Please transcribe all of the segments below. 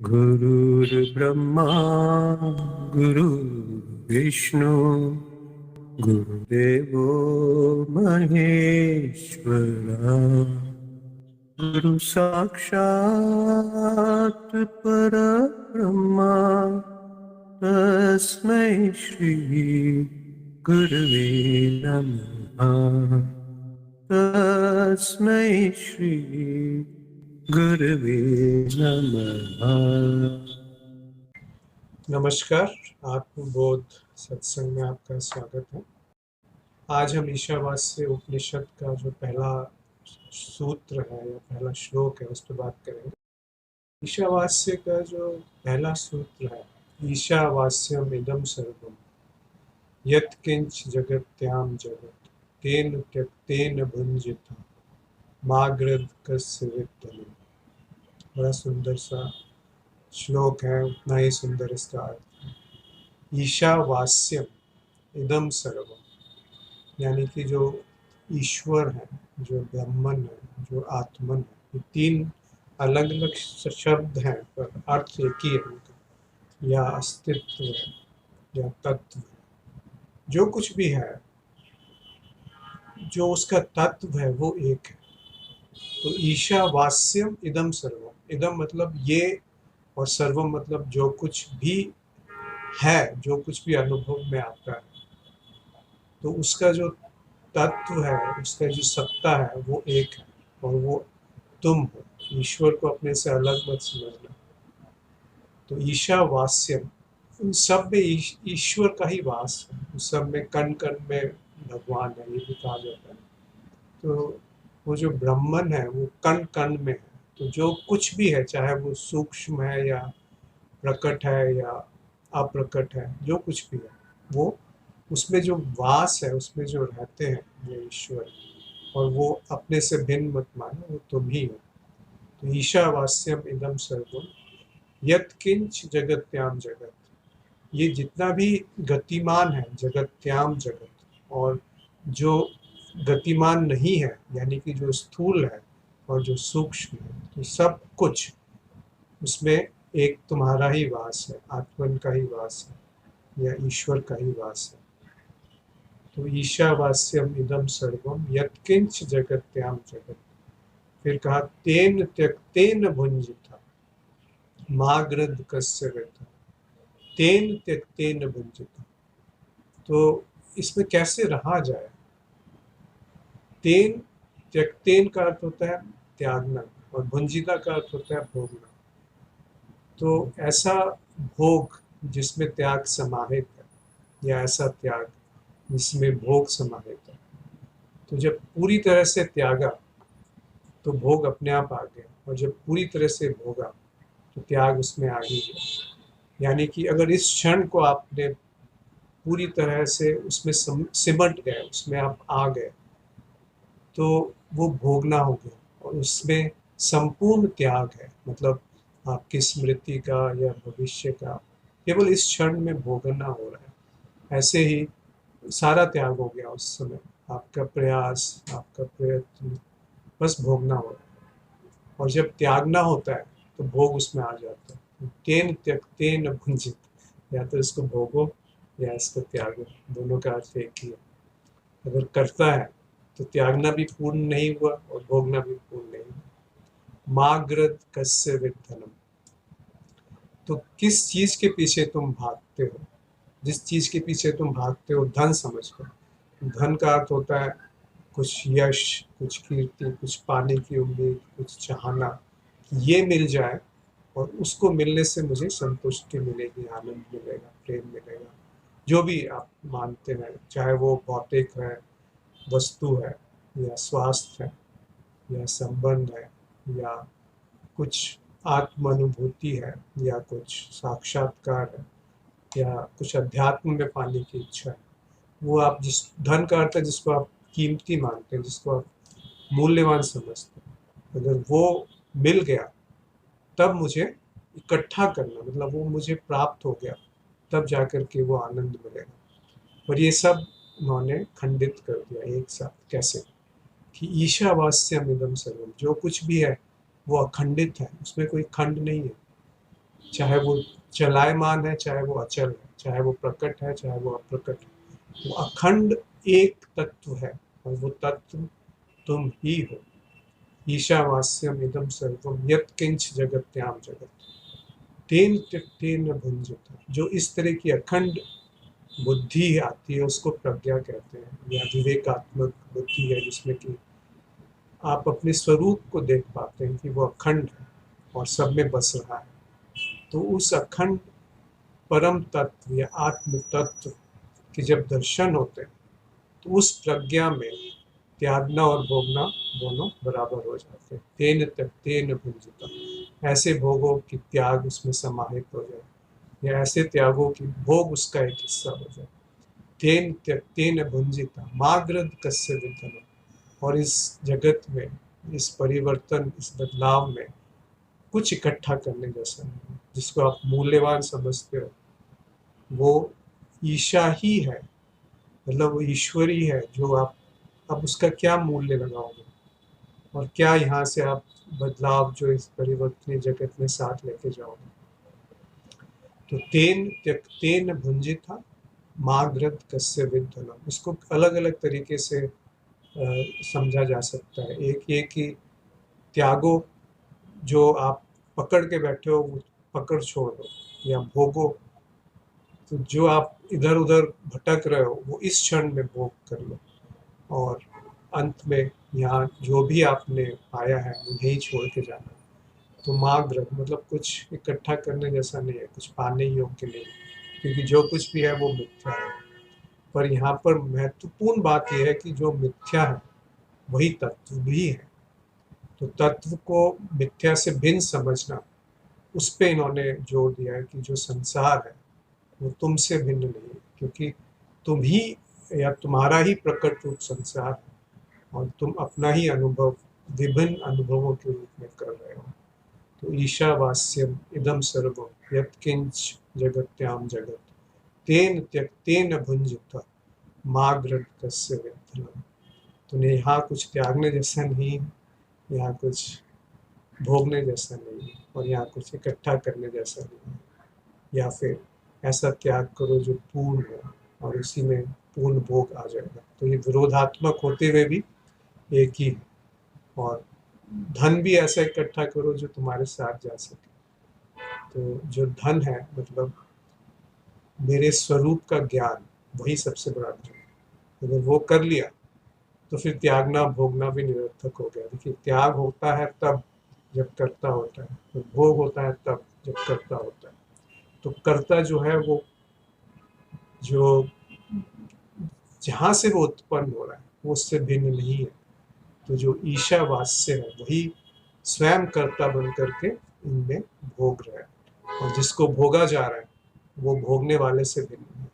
गुरुर्ब्रह्मा गुरुर्विष्णु गुरुदेवो महेश्वरा गुरु साक्षात् परब्रह्मा तस्मै श्री गुरवे नमः। तस्मै श्री गुरवे नमः। नमस्कार, आत्मबोध सत्संग में आपका स्वागत है। आज हम ईशावास्य उपनिषद का जो पहला सूत्र है या पहला श्लोक है उस पर बात करेंगे। ईशावास्य का जो पहला सूत्र है, ईशावास्यम इदम सर्वम यत्किंच जगत्याम जगत तेन त्यक्तेन भुंजिता माग्रद कस्य वित्तम। बड़ा सुंदर सा श्लोक है, उतना ही सुंदर इसका अर्थ है। ईशावास्यम इदम सर्वम, यानी कि जो ईश्वर है, जो ब्रह्मन है, जो आत्मन है, ये तीन अलग अलग शब्द हैं पर अर्थ एक ही है उनका, या अस्तित्व है या तत्व है। जो कुछ भी है, जो उसका तत्व है वो एक है। तो ईशावास्यम इदम सर्वम, इदम मतलब ये और सर्वम मतलब जो कुछ भी है, जो कुछ भी अनुभव में आता है, तो उसका जो तत्व है, उसका जो सत्ता है वो एक है और वो तुम हो। ईश्वर को अपने से अलग मत समझना। तो ईशावास्यम, उन सब में ईश्वर का ही वास है, उन सब में कण कण में भगवान है, ये भी कहा जाता है। तो वो जो ब्रह्मन है वो कण कण में है। तो जो कुछ भी है, चाहे वो सूक्ष्म है या प्रकट है या अप्रकट है, जो कुछ भी है वो, उसमें जो वास है, उसमें जो रहते हैं वो ईश्वर है। और वो अपने से भिन्न मत मानो, वो तुम ही हो। तो ईशावास्यम इदम सर्वम यत्किंच जगत्याम जगत, ये जितना भी गतिमान है, जगत्याम जगत, और जो गतिमान नहीं है, यानी कि जो स्थूल है और जो सूक्ष्म है, तो सब कुछ उसमें एक तुम्हारा ही वास है, आत्मन का ही वास है या ईश्वर का ही वास है। तो ईशावास्यम इदम सर्वम यत्किंच जगत्याम जगत। फिर कहा तेन त्यक्तेन भुंजिता माग्रद कस्य व्यथा, तेन त्यक्तेन भुंजिता। तो इसमें कैसे रहा जाए? तेन त्यक्तेन का अर्थ होता है त्यागना और भुंजिता का अर्थ होता है भोगना। तो ऐसा भोग जिसमें त्याग समाहित है, या ऐसा त्याग जिसमें भोग समाहित है, तो जब पूरी तरह से त्यागा तो भोग अपने आप आ गया, और जब पूरी तरह से भोगा तो त्याग उसमें आ ही गया। यानी कि अगर इस क्षण को आपने पूरी तरह से उसमें सिमट गए, उसमें आप आ गए, तो वो भोगना हो गया और उसमें संपूर्ण त्याग है। मतलब आपकी स्मृति का या भविष्य का केवल इस क्षण में भोगना हो रहा है। ऐसे ही सारा त्याग हो गया उस समय, आपका प्रयास, आपका प्रयत्न, बस भोगना हो रहा है। और जब त्यागना होता है तो भोग उसमें आ जाता है। तेन त्यक्तेन भुंजित, या तो इसको भोगो या इसको त्यागो, दोनों का अर्थ एक ही है। अगर करता है तो त्यागना भी पूर्ण नहीं हुआ और भोगना भी पूर्ण नहीं हुआ। माग्रद कस्य विद्धनम, तो किस चीज के पीछे तुम भागते हो? जिस चीज के पीछे तुम भागते हो धन समझकर। धन का अर्थ होता है कुछ यश, कुछ कीर्ति, कुछ पाने की उम्मीद, कुछ चाहना कि ये मिल जाए और उसको मिलने से मुझे संतुष्टि मिलेगी, आनंद मिलेगा, प्रेम मिलेगा। जो भी आप मानते हैं, चाहे वो भौतिक है, वस्तु है, या स्वास्थ्य है, या संबंध है, या कुछ आत्मानुभूति है, या कुछ साक्षात्कार है, या कुछ अध्यात्म में पाने की इच्छा है, वो आप जिस धन का अर्थ है जिसको आप कीमती मानते हैं, जिसको आप मूल्यवान समझते हैं, अगर वो मिल गया तब मुझे इकट्ठा करना, मतलब वो मुझे प्राप्त हो गया, तब जाकर के वो आनंद मिलेगा। और ये सब उन्होंने खंडित कर दिया एक साथ। कैसे? कि ईशावास्यम इदम सर्वम, जो कुछ भी है वो अखंडित है, उसमें कोई खंड नहीं है। चाहे वो चलायमान है, चाहे वो अचल है, चाहे वो प्रकट है, चाहे वो अप्रकट है, वो अखंड एक तत्व है और वो तत्व तुम ही हो। ईशावास्यम इदम सर्वम यत्किंच जगत्याम जगत तेन त्यक्तेन भुंजता। जो इस तरह की अखंड बुद्धि आती है उसको प्रज्ञा कहते हैं, या विवेकात्मक बुद्धि है, जिसमें कि आप अपने स्वरूप को देख पाते हैं कि वो अखंड है और सब में बस रहा है। तो उस अखंड परम तत्व या आत्म तत्व के जब दर्शन होते हैं तो उस प्रज्ञा में त्यागना और भोगना दोनों बराबर हो जाते हैं। तेन त्यक्तेन भुंजता, ऐसे भोगों की त्याग उसमें समाहित हो जाए या ऐसे त्यागों की भोग उसका एक हिस्सा हो जाए। तेन त्यक्तेन भुंजिता माग्रद कस्य विद्यते। और इस जगत में, इस परिवर्तन, इस बदलाव में कुछ इकट्ठा करने जैसा नहीं है। जिसको आप मूल्यवान समझते हो वो ईशा ही है, मतलब वो ईश्वरी है। जो आप अब उसका क्या मूल्य लगाओगे और क्या यहाँ से आप बदलाव जो इस परिवर्तनीय जगत में साथ लेके जाओगे। तो तेन त्यक्तेन भुंजिता माग्रद कस्य विद्धनम, इसको अलग अलग तरीके से समझा जा सकता है। एक ये कि त्यागो, जो आप पकड़ के बैठे हो वो पकड़ छोड़ दो, या भोगो, तो जो आप इधर उधर भटक रहे हो वो इस क्षण में भोग कर लो। और अंत में यहाँ जो भी आपने पाया है वो यही छोड़ के जाना है। तो माग्रह मतलब कुछ इकट्ठा करने जैसा नहीं है, कुछ पाने योग्य नहीं, क्योंकि जो कुछ भी है वो मिथ्या है। पर यहाँ पर महत्वपूर्ण बात यह है कि जो मिथ्या है वही तत्व भी है। तो तत्व को मिथ्या से भिन्न समझना, उस पे इन्होंने जोर दिया है कि जो संसार है वो तुमसे भिन्न नहीं है, क्योंकि तुम ही या तुम्हारा ही प्रकट रूप संसार है और तुम अपना ही अनुभव विभिन्न अनुभवों के रूप में कर रहे हो। तो ईशावास्यम इदम सर्वम यत्किंच जगत्याम जगत तेन त्यक्तेन भुंजता माग्रद कस्य विद्धनम। तो यहाँ कुछ त्यागने जैसा नहीं है, यहाँ कुछ भोगने जैसा नहीं है, और यहाँ कुछ इकट्ठा करने जैसा नहीं है। या फिर ऐसा त्याग करो जो पूर्ण हो और उसी में पूर्ण भोग आ जाएगा। तो ये विरोधात्मक होते हुए भी एक ही है। और धन भी ऐसा इकट्ठा करो जो तुम्हारे साथ जा सके। तो जो धन है मतलब मेरे स्वरूप का ज्ञान, वही सबसे बड़ा धन है। अगर वो कर लिया तो फिर त्यागना भोगना भी निरर्थक हो गया। देखिए, त्याग होता है तब जब कर्ता होता है, तो भोग होता है तब जब कर्ता होता है। तो कर्ता जो है वो जो जहाँ से वो उत्पन्न हो रहा है वो उससे भिन्न नहीं है। तो जो ईशावास्य है वही स्वयं कर्ता बन करके इनमें भोग रहा है, और जिसको भोगा जा रहा है वो भोगने वाले से भिन्न है।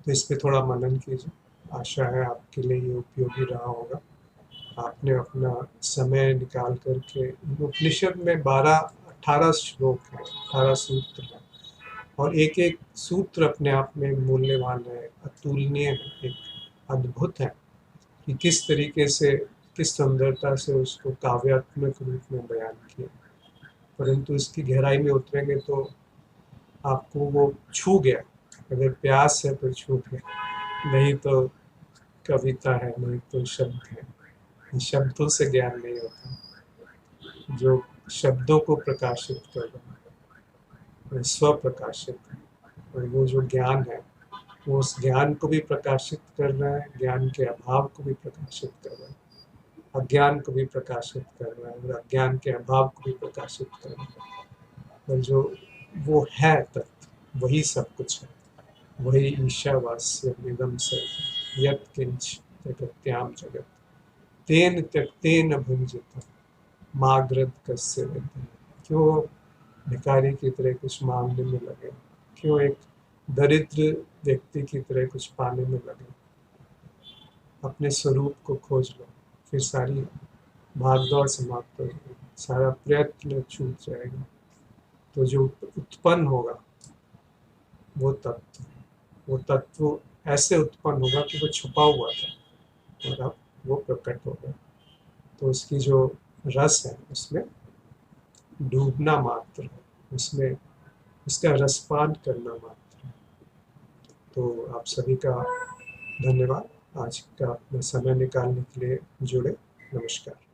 तो इस पे थोड़ा मनन कीजिए। आशा है आपके लिए ये उपयोगी रहा होगा। आपने अपना समय निकाल करके, उपनिषद में 18 श्लोक हैं, 18 सूत्र हैं, और एक एक सूत्र अपने आप में मूल्यवान है, अतुलनीय है, एक अद्भुत है कि किस तरीके से, किस सुंदरता से उसको काव्यात्मक रूप में बयान किया। परंतु इसकी गहराई में उतरेंगे तो आपको वो छू गया। अगर प्यास है तो छू गया, नहीं तो कविता है, नहीं तो शब्द है। शब्दों से ज्ञान नहीं होता। जो शब्दों को प्रकाशित कर रहा है वो स्व प्रकाशित है, और वो जो ज्ञान है वो उस ज्ञान को भी प्रकाशित कर रहा है, ज्ञान के अभाव को भी प्रकाशित कर रहा है, अज्ञान को भी प्रकाशित कर रहा है, और अज्ञान के अभाव को भी प्रकाशित कर रहा है। और जो वो है तत्व वही सब कुछ है। वही ईशावास्य निगम से यत् किंच जगत्याम जगत तेन त्यक्तेन भुंजिता माग्रद कस्य विद्धि। क्यों भिखारी की तरह कुछ मांगने में लगे, क्यों एक दरिद्र व्यक्ति की तरह कुछ पाने में लगे। अपने स्वरूप को खोज लो, फिर सारी भागदौड़ समाप्त हो जाएगी, सारा प्रयत्न छूट जाएगा। तो जो उत्पन्न होगा वो तत्व, वो तत्व ऐसे उत्पन्न होगा कि वो छुपा हुआ था और अब वो प्रकट हो गया। तो उसकी जो रस है उसमें डूबना मात्र है, उसमें उसका रसपान करना मात्र है। तो आप सभी का धन्यवाद, आज का अपना समय निकालने के लिए जुड़े। नमस्कार।